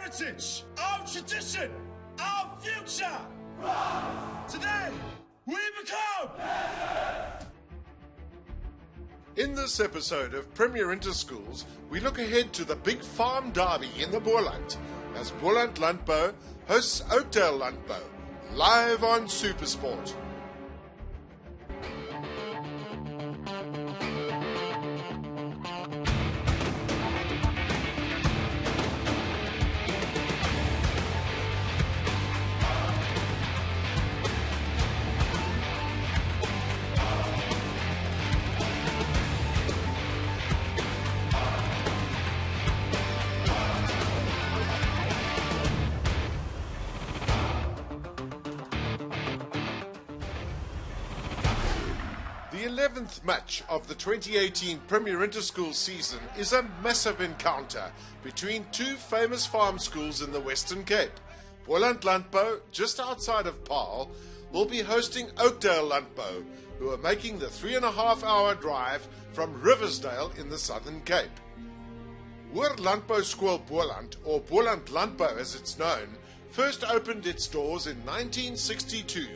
heritage, our tradition, our future. Today, we become... In this episode of Premier Interschools, we look ahead to the big farm derby in the Boland as Boland Lanbou hosts Oakdale Lanbou, live on SuperSport. The 11th match of the 2018 Premier Interschools season is a massive encounter between two famous farm schools in the Western Cape. Boland Lanbou, just outside of Paarl, will be hosting Oakdale Lanbou, who are making the 3.5-hour drive from Riversdale in the Southern Cape. Hoër Landbou Skool Boland, or Boland Lanbou as it's known, first opened its doors in 1962,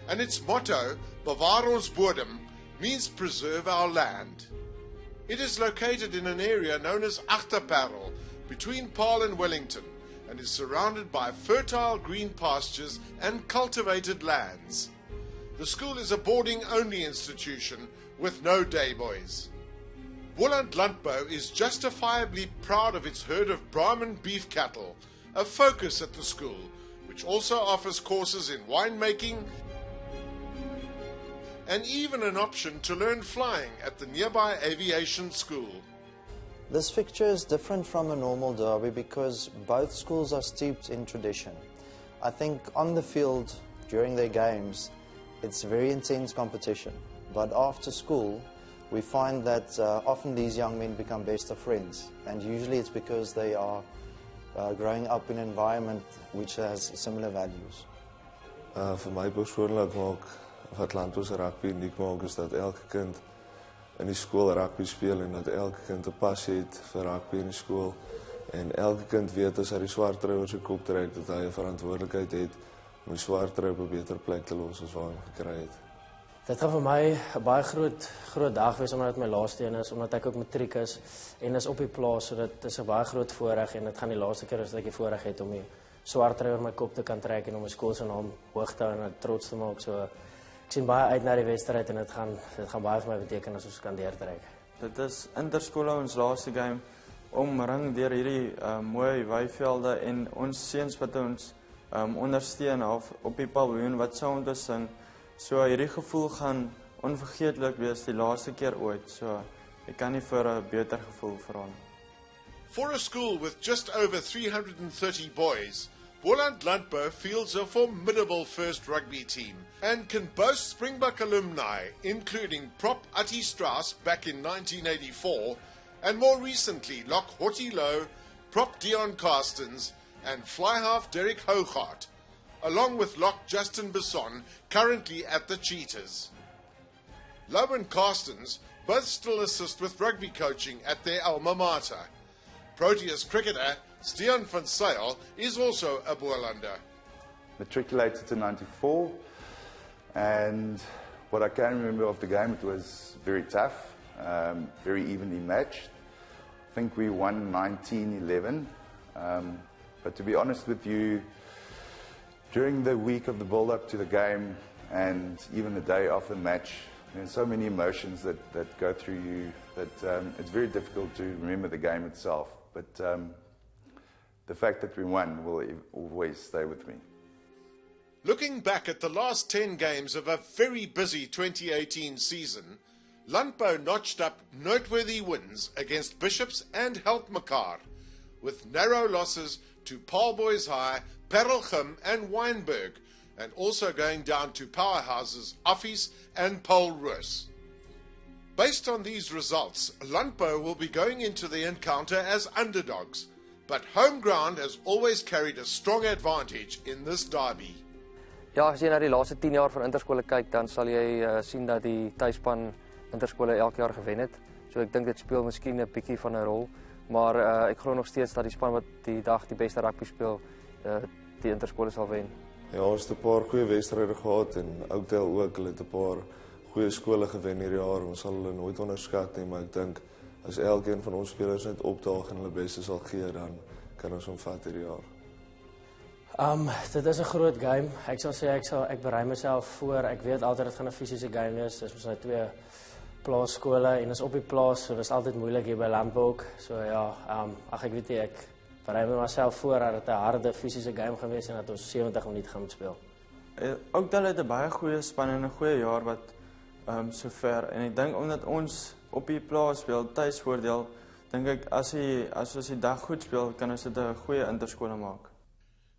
and its motto, Bewaar ons bodem, means preserve our land. It is located in an area known as Agterparel, between Paarl and Wellington, and is surrounded by fertile green pastures and cultivated lands. The school is a boarding-only institution with no day boys. Boland Lanbou is justifiably proud of its herd of Brahman beef cattle, a focus at the school, which also offers courses in winemaking and even an option to learn flying at the nearby aviation school. This fixture is different from a normal derby because both schools are steeped in tradition. I think on the field, during their games, it's very intense competition. But after school, we find that often these young men become best of friends. And usually it's because they are growing up in an environment which has similar values. For my persoonlijk wat Landbou se rugby uniek maak is dat elke kind in die skool rugby speel en dat elke kind 'n passie het vir rugby in die skool en elke kind weet as hy die swart trui se kop trek dat hy 'n verantwoordelikheid het om die swart trui op 'n beter plek te los as waar hy gekry het. Dit gaan vir my 'n baie groot dag wees omdat dit my laaste een is, omdat ek ook matriek is en is op die plaas, so dit is 'n baie groot voorreg en dit gaan die laaste keer as ek die voorreg het om die swart trui oor my kop te kan trek en om my skool se naam hoog te hou en trots te maak. So ek sien baie uit na die wedstryd en dit gaan baie vir my beteken as ons kan deurtrek. Dit is interskool ons laaste game omring deur hierdie mooi weivelde en ons seuns wat ons ondersteun op die paviljoen wat saam te sing. So hierdie gevoel gaan onvergeetlik wees die laaste keer ooit. So ek kan nie vir 'n beter gevoel vra nie. For a school with just over 330 boys, Boland Lanbou fields a formidable first rugby team and can boast Springbok alumni, including prop Atti Strauss back in 1984, and more recently lock Horty Lowe, prop Dion Carstens, and fly half Derek Hoogaard, along with lock Justin Besson, currently at the Cheetahs. Lowe and Carstens both still assist with rugby coaching at their alma mater. Proteas cricketer Stean van Sail is also a Boolander. Matriculated in '94, and what I can remember of the game, it was very tough, very evenly matched. I think we won 19-11, but to be honest with you, during the week of the build-up to the game and even the day of the match, there's so many emotions that go through you that it's very difficult to remember the game itself. But the fact that we won will always stay with me. Looking back at the last 10 games of a very busy 2018 season, Landbou notched up noteworthy wins against Bishops and Helpmekaar, with narrow losses to Paarl Boys High, Parelgym and Wynberg, and also going down to powerhouses Offies and Polroos. Based on these results, Landbou will be going into the encounter as underdogs, but home ground has always carried a strong advantage in this derby. Ja, as jy na die laaste 10 jaar van interskole kyk, dan sal jy sien dat die tuisspan interskole elke jaar gewen het. So ek dink dit speel miskien 'n bietjie van 'n rol. maar ek glo nog steeds dat die span wat die dag die beste rugby speel, die interskole sal wen. Ja, ons het 'n paar goeie wedstryde gehad en Oakdale ook. Hulle het 'n paar goeie skole gewen hierdie jaar. Ons sal hulle nooit onderskat nie, maar ek dink as elkeen van ons spelers net opdaag en hulle beste sal gee, dan kan ons hom vat hierdie jaar. Dit is 'n groot game. Ek sal sê ek berei myself voor. Ek weet altyd dit gaan 'n fisiese game wees. Dis ons nou 2 plaasskole en is op die plaas, so dis altyd moeilik hier by Lanbou. So ja, ek weet nie, ek berei myself voor dat dit 'n harde fisiese game gaan wees en dat ons 70 minute gaan speel. Oakdale het 'n baie goeie span en 'n goeie jaar wat sover, en ek dink omdat ons op die plaas speel, tuisvoordeel, dink ek as ons die dag goed speel, kan ons dit 'n goeie interskole maak.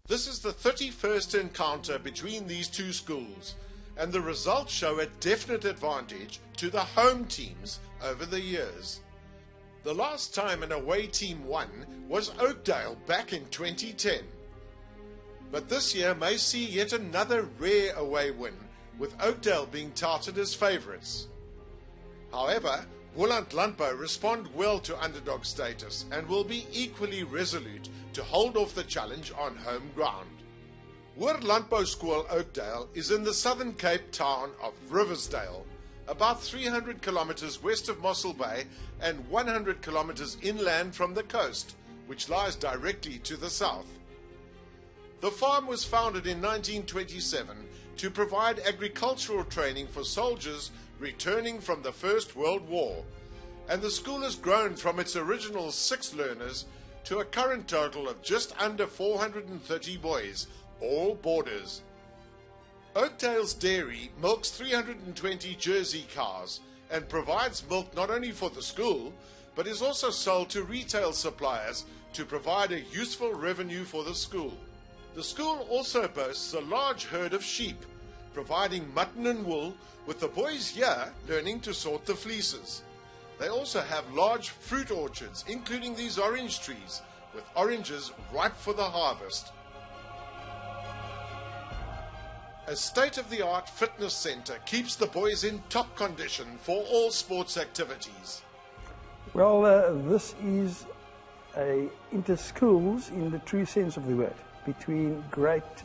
This is the 31st encounter between these two schools, and the results show a definite advantage to the home teams over the years. The last time an away team won was Oakdale back in 2010. But this year may see yet another rare away win, with Oakdale being touted as favourites. However, Boland Lanbou respond well to underdog status and will be equally resolute to hold off the challenge on home ground. Hoër Landbouskool Oakdale is in the Southern Cape town of Riversdale, about 300 kilometres west of Mossel Bay and 100 kilometres inland from the coast, which lies directly to the south. The farm was founded in 1927 to provide agricultural training for soldiers returning from the First World War, and the school has grown from its original 6 learners to a current total of just under 430 boys, all boarders. Oakdale's dairy milks 320 Jersey cows and provides milk not only for the school, but is also sold to retail suppliers to provide a useful revenue for the school. The school also boasts a large herd of sheep, providing mutton and wool, with the boys here learning to sort the fleeces. They also have large fruit orchards, including these orange trees, with oranges ripe for the harvest. A state-of-the-art fitness centre keeps the boys in top condition for all sports activities. Well, this is a inter-schools in the true sense of the word, between great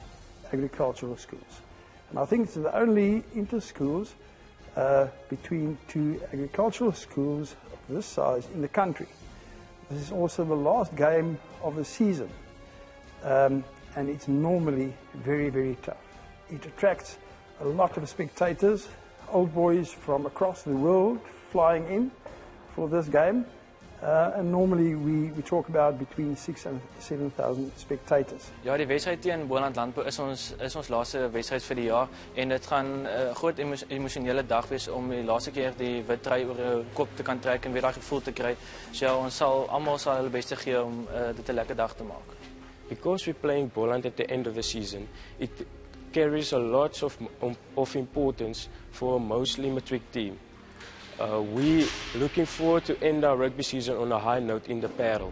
agricultural schools. And I think it's the only inter-schools between 2 agricultural schools of this size in the country. This is also the last game of the season, and it's normally very, very tough. It attracts a lot of spectators, old boys from across the world flying in for this game, and normally we talk about between 6,000 and 7,000 spectators. Ja, die wedstryd teen Boland Lanbou is ons laaste wedstryd vir die jaar en dit gaan 'n groot emosionele dag wees om die laaste keer die wit trui oor jou kop te kan trek en weer daai gevoel te kry. So ja, ons sal almal hulle beste gee om dit 'n lekker dag te maak. Because we're playing Boland at the end of the season, it carries a lot of importance for a mostly matric team. We're looking forward to end our rugby season on a high note in the Parel.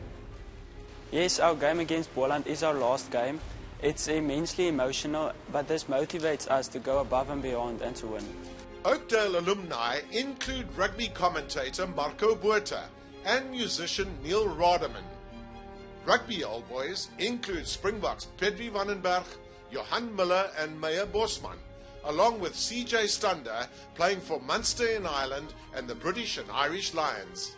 Yes, our game against Boland is our last game. It's immensely emotional, but this motivates us to go above and beyond and to win. Oakdale alumni include rugby commentator Marco Buerta and musician Neil Rademan. Rugby old boys include Springboks Pedri Vandenberg, Johan Miller and Meyer Bosman, along with CJ Stander playing for Munster in Ireland and the British and Irish Lions.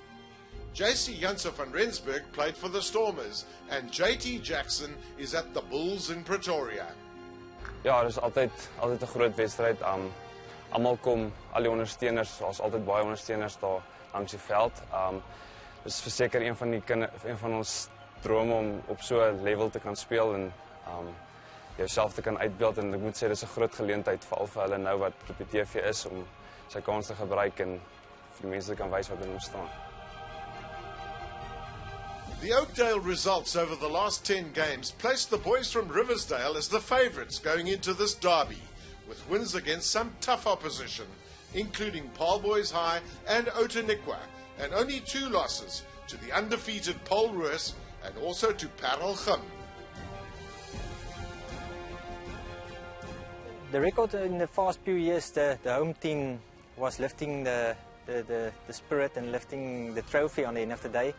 JC Janssen van Rensburg played for the Stormers and JT Jackson is at the Bulls in Pretoria. Ja, dit is altyd 'n groot wedstryd. Almal kom, al die ondersteuners, daar's altyd baie ondersteuners daar langs die veld. Dis verseker een van ons drome om op so 'n level te kan speel en jouself te kan uitbeeld, en ek moet sê dis 'n groot geleentheid veral vir hulle nou wat op die TV is om sy kans te gebruik en vir die mense te kan wys wat in hom staan. The Oakdale results over the last 10 games placed the boys from Riversdale as the favourites going into this derby, with wins against some tough opposition, including Paarl Boys High and Outeniqua, and only 2 losses to the undefeated Paul Roos and also to Parel Gym. The record in the past few years, the home team was lifting the spirit and lifting the trophy on the end of the day.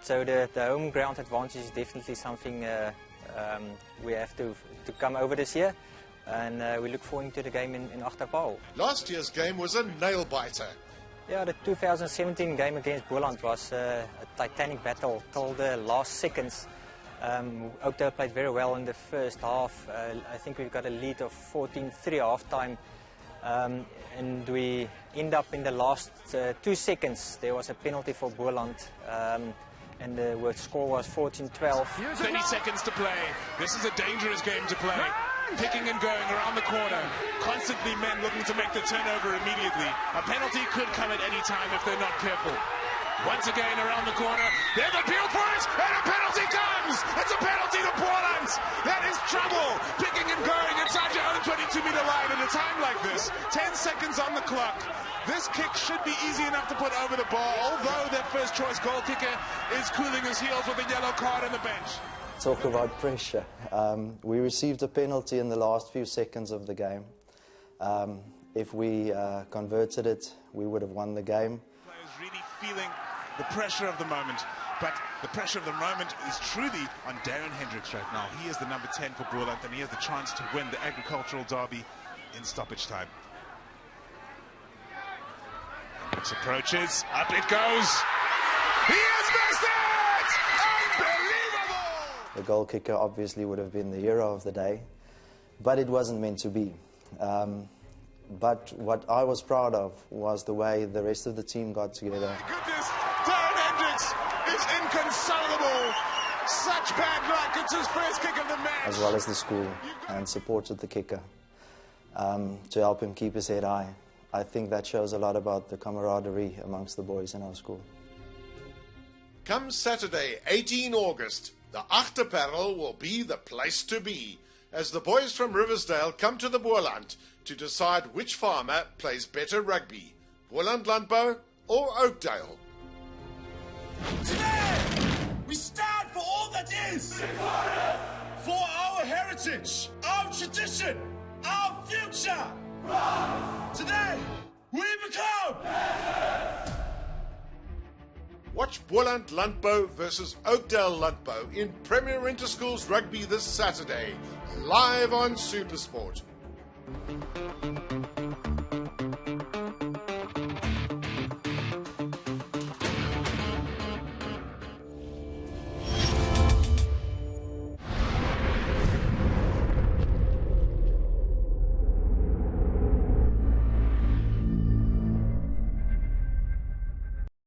So the home ground advantage is definitely something we have to come over this year, and we look forward to the game in Oakdale. Last year's game was a nail-biter. Yeah, the 2017 game against Boland was a titanic battle till the last seconds. Oakdale played very well in the first half. I think we got a lead of 14-3 half-time. And we end up in the last 2 seconds. There was a penalty for Boland, and the score was 14-12. 30 seconds to play. This is a dangerous game to play. Picking and going around the corner. Constantly men looking to make the turnover immediately. A penalty could come at any time if they're not careful. Once again around the corner. They've appealed for it, and a penalty comes! It's a penalty to Boland! That is trouble! Picking and going inside your own 22-meter line at a time like this. 10 seconds on the clock. This kick should be easy enough to put over the bar, although their first choice goal kicker is cooling his heels with a yellow card on the bench. Talk about pressure. We received a penalty in the last few seconds of the game. If we converted it, we would have won the game. Players really feeling the pressure of the moment, but the pressure of the moment is truly on Darren Hendricks right now. He is the number 10 for Boland, and he has the chance to win the agricultural derby in stoppage time. Hendricks approaches, up it goes. He has missed it! Unbelievable! The goal kicker obviously would have been the hero of the day, but it wasn't meant to be. But what I was proud of was the way the rest of the team got together. Goodness, Darren Hendricks is inconsolable. Such bad luck. It's his first kick of the match. As well as the school, and supported the kicker to help him keep his head high. I think that shows a lot about the camaraderie amongst the boys in our school. Come Saturday, 18 August, the Achterparel will be the place to be, as the boys from Riversdale come to the Boland to decide which farmer plays better rugby, Boland, Lanbou or Oakdale. Today, we stand for all that is. For our heritage, our tradition, our future. Today, we become. Watch Boland Lanbou versus Oakdale Lanbou in Premier Interschools Rugby this Saturday, live on SuperSport.